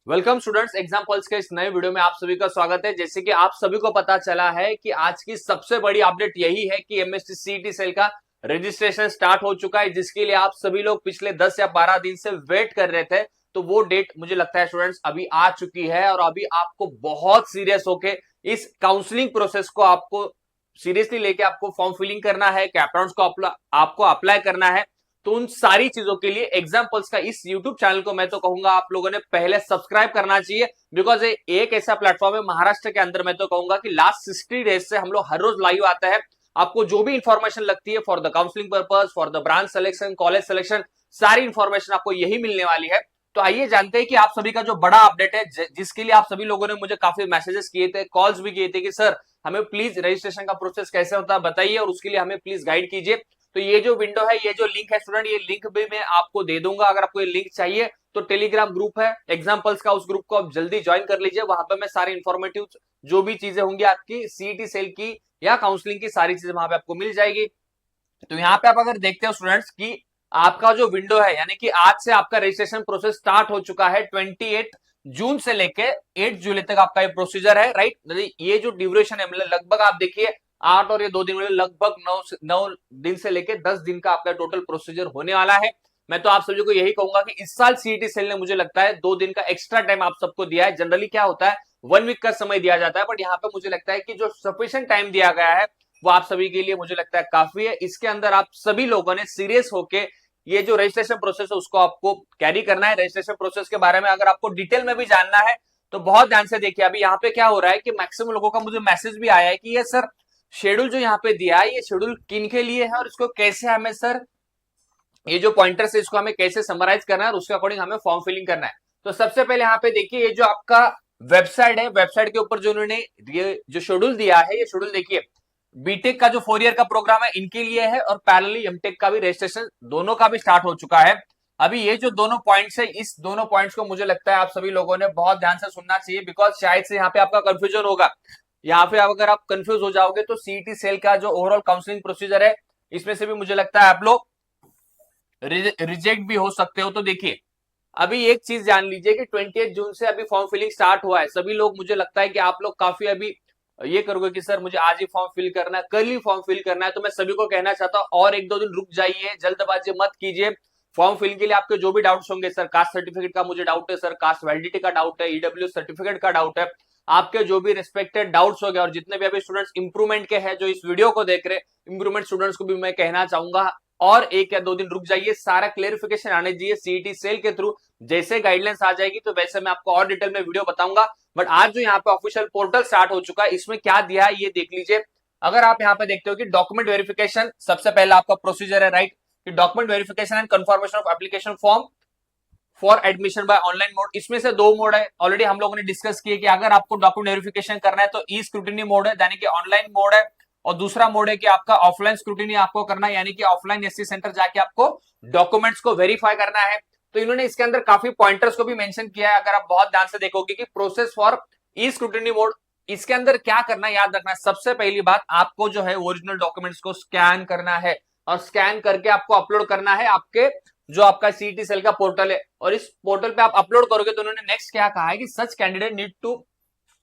Welcome students, exam pulse के इस नए वीडियो में आप सभी का स्वागत है। जैसे कि आप सभी को पता चला है कि आज की सबसे बड़ी अपडेट यही है कि एमएससी सीईटी सेल का रजिस्ट्रेशन स्टार्ट हो चुका है, जिसके लिए आप सभी लोग पिछले 10 या 12 दिन से वेट कर रहे थे। तो वो डेट मुझे लगता है स्टूडेंट्स अभी आ चुकी है और अभी आपको बहुत सीरियस होके इस काउंसलिंग प्रोसेस को आपको सीरियसली लेके आपको फॉर्म फिलिंग करना है, कैपराउंड्स को आपको अप्लाई करना है। तो उन सारी चीजों के लिए एग्जाम्पल्स का इस यूट्यूब चैनल को मैं तो कहूंगा आप लोगों ने पहले सब्सक्राइब करना चाहिए, बिकॉज ये एक ऐसा प्लेटफॉर्म है महाराष्ट्र के अंदर, मैं तो कहूंगा कि लास्ट 60 डेज से हम लोग हर रोज लाइव आता है। आपको जो भी इंफॉर्मेशन लगती है for the counselling purpose, for the branch selection, college selection, सारी इंफॉर्मेशन आपको यही मिलने वाली है। तो आइए जानते हैं कि आप सभी का जो बड़ा अपडेट है, जिसके लिए आप सभी लोगों ने मुझे काफी मैसेजेस किए थे, कॉल्स भी किए थे कि सर हमें प्लीज रजिस्ट्रेशन का प्रोसेस कैसे होता है बताइए और उसके लिए हमें प्लीज गाइड कीजिए। तो ये जो विंडो है, ये जो लिंक है स्टूडेंट, ये लिंक भी मैं आपको दे दूंगा। अगर आपको ये लिंक चाहिए तो टेलीग्राम ग्रुप है एग्जाम्पल्स का, उस ग्रुप को आप जल्दी ज्वाइन कर लीजिए। वहां पे मैं सारे इन्फॉर्मेटिव जो भी चीजें होंगी आपकी सीईटी सेल की या काउंसलिंग की, सारी चीजें वहां पे आपको मिल जाएगी। तो यहाँ पे आप अगर देखते हो स्टूडेंट्स की आपका जो विंडो है, यानी कि आज से आपका रजिस्ट्रेशन प्रोसेस स्टार्ट हो चुका है। 28 जून से लेके 8 जुलाई तक आपका ये प्रोसीजर है, राइट। ये जो ड्यूरेशन है, मतलब लगभग आप देखिए 8 और ये 2 दिन, मतलब लगभग 9 दिन से लेके 10 दिन का आपका टोटल प्रोसीजर होने वाला है। मैं तो आप सभी को यही कहूंगा कि इस साल सीईटी सेल ने मुझे लगता है 2 दिन का एक्स्ट्रा टाइम आप सबको दिया है। जनरली क्या होता है 1 वीक का समय दिया जाता है, बट यहाँ पे मुझे लगता है कि जो सफिशिएंट टाइम दिया गया है वो आप सभी के लिए मुझे लगता है काफी है। इसके अंदर आप सभी लोगों ने सीरियस होके ये जो रजिस्ट्रेशन प्रोसेस है उसको आपको कैरी करना है। रजिस्ट्रेशन प्रोसेस के बारे में अगर आपको डिटेल में भी जानना है तो बहुत ध्यान से देखिए। अभी यहाँ पे क्या हो रहा है कि मैक्सिमम लोगों का मुझे मैसेज भी आया है कि ये सर शेड्यूल जो यहाँ पे दिया है, ये शेड्यूल किन के लिए है और इसको कैसे हमें सर ये जो पॉइंटर्स है इसको हमें कैसे समराइज करना है और उसके अकॉर्डिंग हमें फॉर्म फिलिंग करना है। तो सबसे पहले यहाँ पे देखिए, ये जो आपका वेबसाइट है, वेबसाइट के ऊपर जो उन्होंने ये जो शेड्यूल दिया है, ये शेड्यूल देखिए बीटेक का जो 4 ईयर का प्रोग्राम है इनके लिए है और पैरेलली एमटेक का भी रजिस्ट्रेशन दोनों का भी स्टार्ट हो चुका है। अभी ये जो दोनों पॉइंट्स है, इस दोनों पॉइंट्स को मुझे लगता है आप सभी लोगों ने बहुत ध्यान से सुनना चाहिए, बिकॉज शायद से यहाँ पे आपका कंफ्यूजन होगा। यहाँ पे अगर आप कंफ्यूज हो जाओगे तो सीईटी सेल का जो ओवरऑल काउंसलिंग प्रोसीजर है इसमें से भी मुझे लगता है आप लोग रिजेक्ट भी हो सकते हो। तो देखिए अभी एक चीज जान लीजिए कि 28 जून से अभी फॉर्म फिलिंग स्टार्ट हुआ है। सभी लोग, मुझे लगता है कि आप लोग काफी अभी ये करोगे कि सर मुझे आज ही फॉर्म फिल करना है, कल ही फॉर्म फिल करना है। तो मैं सभी को कहना चाहता हूं और 1-2 दिन रुक जाइए, जल्दबाजी मत कीजिए। फॉर्म फिल के लिए आपके जो भी डाउट्स होंगे, सर कास्ट सर्टिफिकेट का मुझे डाउट है, सर कास्ट वैलिडिटी का डाउट है, ईडब्ल्यू सर्टिफिकेट का डाउट है, आपके जो भी रिस्पेक्टेड डाउट्स हो गए और जितने भी अभी स्टूडेंट्स इंप्रूवमेंट के हैं जो इस वीडियो को देख रहे हैं, इंप्रूवमेंट स्टूडेंट्स को भी मैं कहना चाहूंगा और 1 या 2 दिन रुक जाइए, सारा क्लेरिफिकेशन आने दीजिए सीईटी सेल के थ्रू। जैसे गाइडलाइंस आ जाएगी तो वैसे मैं आपको और डिटेल में वीडियो बताऊंगा। बट आज जो यहाँ पे ऑफिशियल पोर्टल स्टार्ट हो चुका है, इसमें क्या दिया है ये देख लीजिए। अगर आप यहाँ पे देखते हो कि डॉक्यूमेंट वेरिफिकेशन सबसे पहला आपका प्रोसीजर है, राइट, कि document verification and confirmation of application form for admission by online mode. इसमें से 2 मोड है, ऑलरेडी हम लोगों ने डिस्कस किए कि अगर आपको डॉक्यूमेंट वेरिफिकेशन करना है तो ई स्क्रूटिनी मोड है, यानी कि ऑनलाइन मोड है, और दूसरा मोड है कि आपका ऑफलाइन स्क्रूटिनी आपको करना है, यानी कि ऑफलाइन एससी सेंटर जाके आपको डॉक्यूमेंट्स को वेरीफाई करना है। तो इन्होंने इसके अंदर काफी पॉइंटर्स को भी मेंशन किया है। अगर आप बहुत ध्यान से देखोगे कि process for E scrutiny mode, इसके अंदर क्या करना है याद रखना है। सबसे पहली बात, आपको जो है ओरिजिनल डॉक्यूमेंट्स को स्कैन करना है और स्कैन करके आपको अपलोड करना है आपके जो आपका सीईटी सेल का पोर्टल है, और इस पोर्टल पे आप अपलोड करोगे तो उन्होंने नेक्स्ट क्या कहा है कि such candidate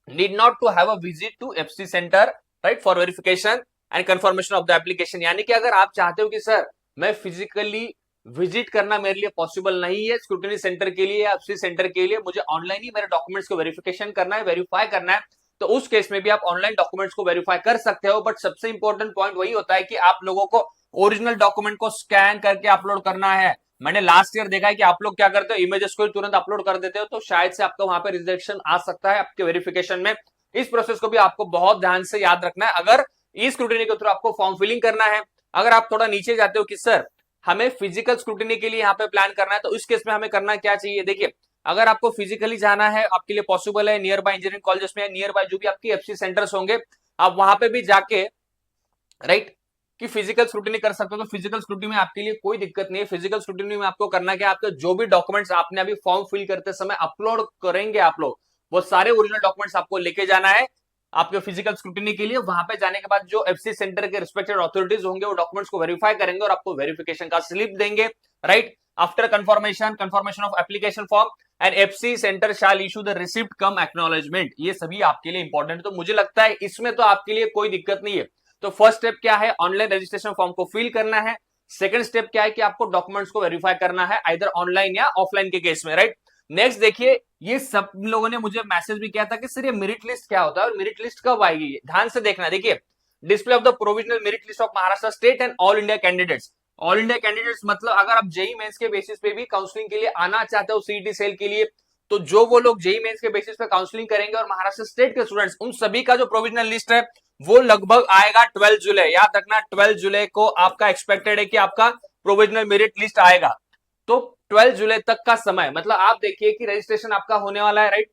need not to have a visit to FC centre, right, for verification and confirmation of the application. यानी कि अगर आप चाहते हो कि सर मैं फिजिकली विजिट करना मेरे लिए पॉसिबल नहीं है स्क्रूटनी सेंटर के लिए या एफसी सेंटर के लिए, मुझे ऑनलाइन ही मेरे डॉक्यूमेंट्स को वेरिफिकेशन करना है, वेरीफाई करना है, तो उस केस में भी आप ऑनलाइन डॉक्यूमेंट्स को वेरीफाई कर सकते हो। बट सबसे इंपॉर्टेंट पॉइंट वही होता है कि आप लोगों को ओरिजिनल डॉक्यूमेंट को स्कैन करके अपलोड करना है। मैंने लास्ट ईयर देखा है कि आप लोग क्या करते हो, इमेजेस को तुरंत अपलोड कर देते हो, तो शायद से आपका वहां पे रिजेक्शन आ सकता है आपके वेरिफिकेशन में। इस प्रोसेस को भी आपको बहुत ध्यान से याद रखना है अगर ई स्क्रूटिनी के थ्रू आपको फॉर्म फिलिंग करना है। अगर आप थोड़ा नीचे जाते हो कि सर हमें फिजिकल स्क्रूटिनी के लिए यहाँ पे प्लान करना है, तो इस केस में हमें करना क्या चाहिए। देखिए अगर आपको फिजिकली जाना है, आपके लिए पॉसिबल है, नियर बाय इंजीनियरिंग कॉलेजेस में, नियर बाय जो भी आपकी एफसी सेंटर्स होंगे, आप वहां पे भी जाके, राइट, कि फिजिकल स्क्रूटिनी कर सकते हो। तो फिजिकल स्क्रूटिनी में आपके लिए कोई दिक्कत नहीं है। फिजिकल स्क्रूटिनी में आपको करना क्या, आपके जो भी डॉक्यूमेंट्स आपने अभी फॉर्म फिल करते समय अपलोड करेंगे आप लोग, वो सारे ओरिजिनल डॉक्यूमेंट्स आपको लेके जाना है आपके फिजिकल स्क्रूटिनी के लिए। वहां पे जाने के बाद जो एफसी सेंटर के रिस्पेक्टेड अथॉरिटीज होंगे वो डॉक्यूमेंट्स को वेरीफाई करेंगे और आपको वेरिफिकेशन का स्लिप देंगे, right. After confirmation of application form, and FC centre shall issue the receipt come acknowledgement. ये सभी आपके लिए इंपॉर्टेंट है। तो मुझे लगता है इसमें तो आपके लिए कोई दिक्कत नहीं है। तो फर्स्ट स्टेप क्या है, ऑनलाइन रजिस्ट्रेशन फॉर्म को फिल करना है। सेकंड स्टेप क्या है कि आपको डॉक्यूमेंट्स को वेरीफाई करना है, आइदर ऑनलाइन या ऑफलाइन के केस में, राइट। नेक्स्ट देखिए, ये सब लोगों ने मुझे मैसेज भी किया था कि सर ये मेरिट लिस्ट क्या होता है और मेरिट लिस्ट कब आएगी। ध्यान से देखना, देखिए display of the provisional merit list of Maharashtra state and all India candidates. All India candidates मतलब अगर आप जेई मेंस के बेसिस पे भी काउंसलिंग के लिए आना चाहते हो सीईटी सेल के लिए, तो जो वो लोग जेई मेंस के बेसिस पे काउंसलिंग करेंगे और महाराष्ट्र स्टेट के स्टूडेंट्स, उन सभी का जो प्रोविजनल लिस्ट है वो लगभग आएगा 12 जुलाई। याद रखना 12 जुलाई को आपका एक्सपेक्टेड है कि आपका प्रोविजनल मेरिट लिस्ट आएगा। तो 12 जुलाई तक का समय, मतलब आप देखिए कि रजिस्ट्रेशन आपका होने वाला है, राइट।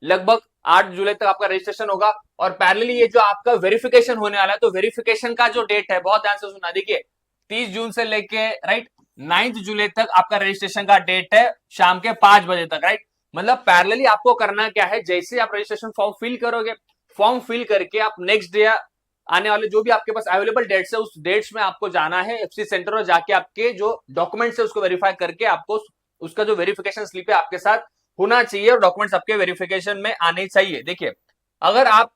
लगभग 8 जुलाई तक आपका रजिस्ट्रेशन होगा और पैरेलली ये जो आपका वेरिफिकेशन होने वाला है, तो वेरिफिकेशन का जो डेट है बहुत ध्यान से सुनना, देखिए 30 जून से लेके राइट 9 जुलाई तक आपका रजिस्ट्रेशन का डेट है शाम के 5 बजे तक, राइट। मतलब पैरेलली आपको करना क्या है, जैसे आप रजिस्ट्रेशन फॉर्म फिल करोगे, फॉर्म फिल करके आप नेक्स्ट डे आने वाले जो भी आपके पास अवेलेबल डेट्स है, उस डेट्स में आपको जाना है एफसी सेंटर और जाके आपके जो डॉक्यूमेंट्स है उसको वेरीफाई करके आपको उसका जो वेरिफिकेशन स्लिप है आपके साथ होना चाहिए और डॉक्यूमेंट्स आपके वेरिफिकेशन में आने चाहिए। देखिए अगर आप,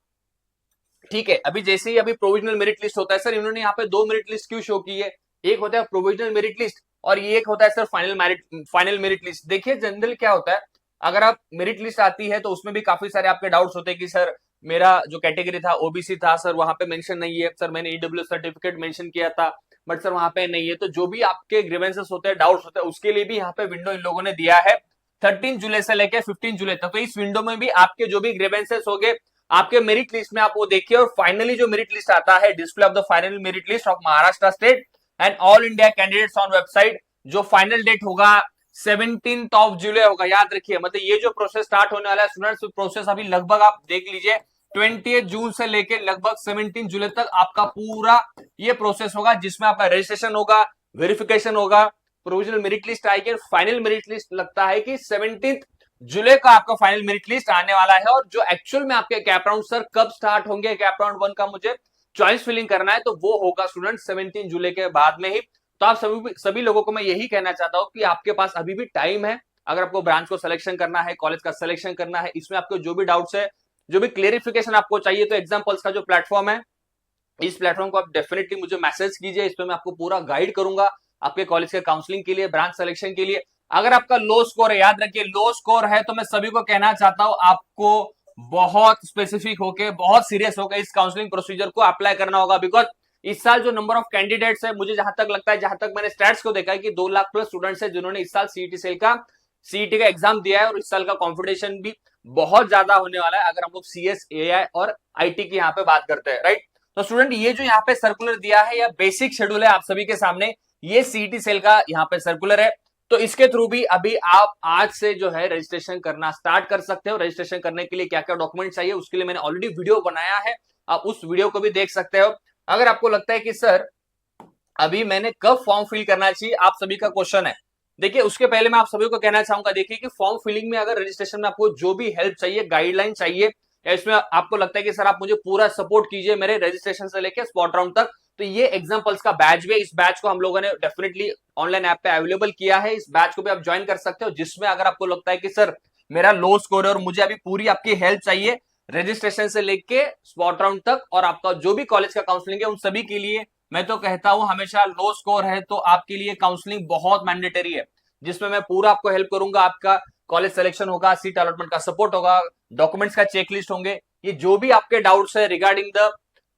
ठीक है, अभी जैसे ही अभी प्रोविजनल मेरिट लिस्ट होता है, सर इन्होंने यहाँ पे दो मेरिट लिस्ट क्यों शो की है, एक होता है प्रोविजनल मेरिट लिस्ट और ये एक होता है सर फाइनल मेरिट लिस्ट। देखिए जनरल क्या होता है, अगर आप मेरिट लिस्ट आती है तो उसमें भी काफी सारे आपके डाउट्स होते हैं कि सर मेरा जो कैटेगरी था ओबीसी था, सर वहां पे मेंशन नहीं है, सर मैंने ईडब्ल्यू सर्टिफिकेट मेंशन किया था बट सर वहां पे नहीं है। तो जो भी आपके ग्रीवेंसेस होते हैं, डाउट्स होते हैं, उसके लिए भी यहाँ पे विंडो इन लोगों ने दिया है 13 जुलाई से लेकर 15 जुलाई तक। तो इस विंडो में भी आपके जो भी ग्रीवेंसेस हो गए आपके मेरिट लिस्ट में आप वो देखिए और फाइनली जो मेरिट लिस्ट आता है, display of the final merit list of Maharashtra state and all India candidates on website, जो फाइनल डेट होगा 17 ऑफ जुलाई होगा। याद रखिए, मतलब ये जो प्रोसेस स्टार्ट होने वाला है स्टूडेंट्स, प्रोसेस अभी लगभग आप देख लीजिए 20 जून से लेकर लगभग 17 जुलाई तक आपका पूरा ये प्रोसेस होगा, जिसमें आपका रजिस्ट्रेशन होगा, वेरिफिकेशन होगा, प्रोविजनल मेरिट लिस्ट आएगी, फाइनल मेरिट लिस्ट लगता है कि 17 जुलाई का आपका फाइनल मेरिट लिस्ट आने वाला है। और जो एक्चुअल में आपके कैप राउंड सर कब स्टार्ट होंगे, कैप राउंड 1 का मुझे चॉइस फिलिंग करना है, तो वो होगा स्टूडेंट 17 जुलाई के बाद में ही। तो आप सभी लोगों को मैं यही कहना चाहता हूं कि आपके पास अभी भी टाइम है। अगर आपको ब्रांच को सिलेक्शन करना है, कॉलेज का सिलेक्शन करना है, इसमें आपको जो भी डाउट्स है, जो भी क्लियरिफिकेशन आपको चाहिए, तो एग्जाम्पल्स का जो प्लेटफॉर्म है, इस प्लेटफॉर्म को आप डेफिनेटली मुझे मैसेज कीजिए। इसमें मैं आपको पूरा गाइड करूंगा आपके कॉलेज के काउंसलिंग के लिए, ब्रांच सिलेक्शन के लिए। अगर आपका लो स्कोर है, याद रखिए लो स्कोर है, तो मैं सभी को कहना चाहता हूं आपको बहुत स्पेसिफिक होके, बहुत सीरियस होकर इस काउंसलिंग प्रोसीजर को अप्लाई करना होगा। बिकॉज इस साल जो नंबर ऑफ कैंडिडेट्स है, मुझे जहां तक लगता है, जहां तक मैंने स्टैट्स को देखा है कि 2 लाख प्लस स्टूडेंट्स है जिन्होंने इस साल सीईटी का एग्जाम दिया है और इस साल का कॉम्पिटिशन भी बहुत ज्यादा होने वाला है अगर हम लोग सीएस, एआई और आईटी की यहाँ पे बात करते हैं, राइट। तो स्टूडेंट ये जो यहाँ पे सर्कुलर दिया है, या बेसिक शेड्यूल है आप सभी के सामने, ये सीईटी सेल का यहाँ पे सर्कुलर है। तो इसके थ्रू भी अभी आप आज से जो है रजिस्ट्रेशन करना स्टार्ट कर सकते हो। रजिस्ट्रेशन करने के लिए क्या क्या डॉक्यूमेंट चाहिए उसके लिए मैंने ऑलरेडी वीडियो बनाया है, आप उस वीडियो को भी देख सकते हो। अगर आपको लगता है कि सर अभी मैंने कब फॉर्म फिल करना चाहिए, आप सभी का क्वेश्चन है, देखिए उसके पहले मैं आप सभी को कहना चाहूंगा, देखिए कि फॉर्म फिलिंग में अगर रजिस्ट्रेशन में आपको जो भी हेल्प चाहिए, गाइडलाइन चाहिए, या इसमें आपको लगता है कि सर आप मुझे पूरा सपोर्ट कीजिए मेरे रजिस्ट्रेशन से लेकर स्पॉट राउंड तक, तो ये एग्जाम्पल्स का बैच भी है। इस बैच को हम लोगों ने डेफिनेटली ऑनलाइन ऐप पे अवेलेबल किया है। इस बैच को भी आप ज्वाइन कर सकते हो, जिसमें अगर आपको लगता है कि सर मेरा लो स्कोर है और मुझे अभी पूरी आपकी हेल्प चाहिए रजिस्ट्रेशन से लेके स्पॉट राउंड तक, और आपका जो भी कॉलेज का काउंसलिंग है उन सभी के लिए मैं तो कहता हूं हमेशा लो स्कोर है तो आपके लिए काउंसलिंग बहुत मैंडेटरी है, जिसमें मैं पूरा आपको हेल्प करूंगा। आपका कॉलेज सिलेक्शन होगा, सीट अलॉटमेंट का सपोर्ट होगा, डॉक्यूमेंट्स का चेकलिस्ट होंगे, ये जो भी आपके डाउट्स है रिगार्डिंग द,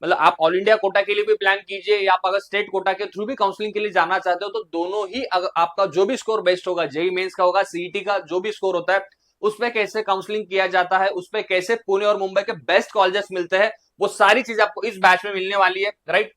मतलब आप ऑल इंडिया कोटा के लिए भी प्लान कीजिए या आप अगर स्टेट कोटा के थ्रू भी काउंसलिंग के लिए जाना चाहते हो, तो दोनों ही अगर आपका जो भी स्कोर बेस्ट होगा, जेई मेंस का होगा, सीईटी का जो भी स्कोर होता है, उसमें कैसे काउंसलिंग किया जाता है, उसमें कैसे पुणे और मुंबई के बेस्ट कॉलेजेस मिलते हैं, वो सारी चीज आपको इस बैच में मिलने वाली है, राइट।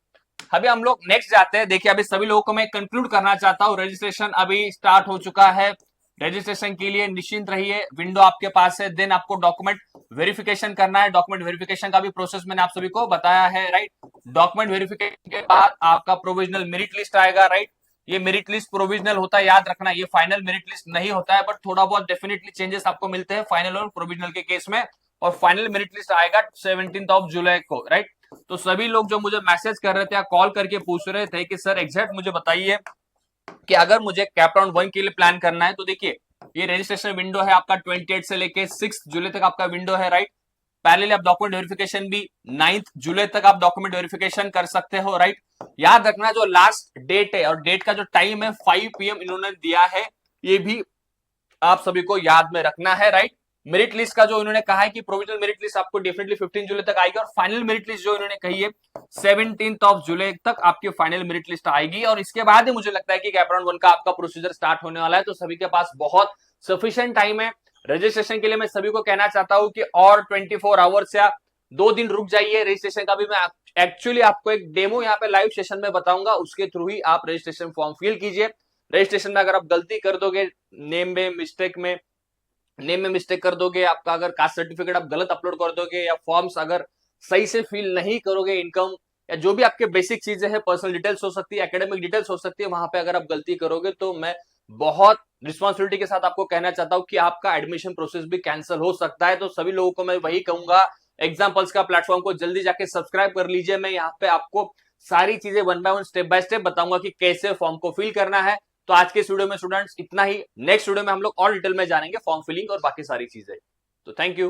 अभी हम लोग नेक्स्ट जाते हैं। देखिए अभी सभी लोगों को मैं कंक्लूड करना चाहता हूं, रजिस्ट्रेशन अभी स्टार्ट हो चुका है, रजिस्ट्रेशन के लिए निश्चिंत रहिए, विंडो आपके पास है। देन आपको डॉक्यूमेंट वेरिफिकेशन करना है, डॉक्यूमेंट वेरिफिकेशन का भी प्रोसेस मैंने आप सभी को बताया है, राइट। डॉक्यूमेंट वेरिफिकेशन के बाद आपका प्रोविजनल मेरिट लिस्ट आएगा, राइट। ये मेरिट लिस्ट प्रोविजनल होता है, याद रखना, ये फाइनल मेरिट लिस्ट नहीं होता है, बट थोड़ा बहुत डेफिनेटली चेंजेस आपको मिलते हैं फाइनल और प्रोविजनल के केस में। और फाइनल मेरिट लिस्ट आएगा 17 ऑफ जुलाई को, राइट। तो सभी लोग जो मुझे मैसेज कर रहे थे या कॉल करके पूछ रहे थे कि सर एग्जैक्ट मुझे बताइए कि अगर मुझे कैप राउंड 1 के लिए प्लान करना है, तो देखिए ये रजिस्ट्रेशन विंडो है आपका 28 से लेके 6 जुलाई तक आपका विंडो है, राइट। पैरेलली आप डॉक्यूमेंट वेरिफिकेशन भी 9 जुलाई तक आप डॉक्यूमेंट वेरिफिकेशन कर सकते हो, राइट। याद रखना जो लास्ट डेट है और डेट का जो टाइम है 5 PM इन्होंने दिया है, ये भी आप सभी को याद में रखना है, राइट। मेरिट लिस्ट का जो इन्होंने कहा है कि प्रोविजनल मेरिट लिस्ट आपको डेफिनेटली 15 जुलाई तक आएगी और फाइनल मेरिट लिस्ट जो इन्होंने कही है 17 जुलाई तक आपकी फाइनल मेरिट लिस्ट आएगी। और इसके बाद ही मुझे लगता है कि कैपराउंड 1 का आपका प्रोसीजर स्टार्ट होने वाला है, तो सभी के पास बहुत सफिशिएंट टाइम है रजिस्ट्रेशन के लिए। मैं सभी को कहना चाहता हूं कि और 24 आवर्स या 2 दिन रुक जाइए। रजिस्ट्रेशन का भी मैं एक्चुअली आपको एक डेमो यहाँ पे लाइव सेशन में बताऊंगा, उसके थ्रू ही आप रजिस्ट्रेशन फॉर्म फिल कीजिए। रजिस्ट्रेशन में अगर आप गलती कर दोगे, नेम में मिस्टेक कर दोगे, आपका अगर कास्ट सर्टिफिकेट आप गलत अपलोड कर दोगे या फॉर्म्स अगर सही से फिल नहीं करोगे, इनकम या जो भी आपके बेसिक चीजें हैं, पर्सनल डिटेल्स हो सकती है, एकेडमिक डिटेल्स हो सकती है, वहां पे अगर आप गलती करोगे तो मैं बहुत रिस्पॉन्सिबिलिटी के साथ आपको कहना चाहता हूं कि आपका एडमिशन प्रोसेस भी कैंसिल हो सकता है। तो सभी लोगों को मैं वही कहूंगा, एग्जाम्पल्स का प्लेटफॉर्म को जल्दी जाके सब्सक्राइब कर लीजिए। मैं यहाँ पे आपको सारी चीजें 1 बाय 1 स्टेप बाय स्टेप बताऊंगा कि कैसे फॉर्म को फिल करना है। तो आज के इस वीडियो में स्टूडेंट्स इतना ही। नेक्स्ट वीडियो में हम लोग और डिटेल में जानेंगे फॉर्म फिलिंग और बाकी सारी चीजें। तो थैंक यू।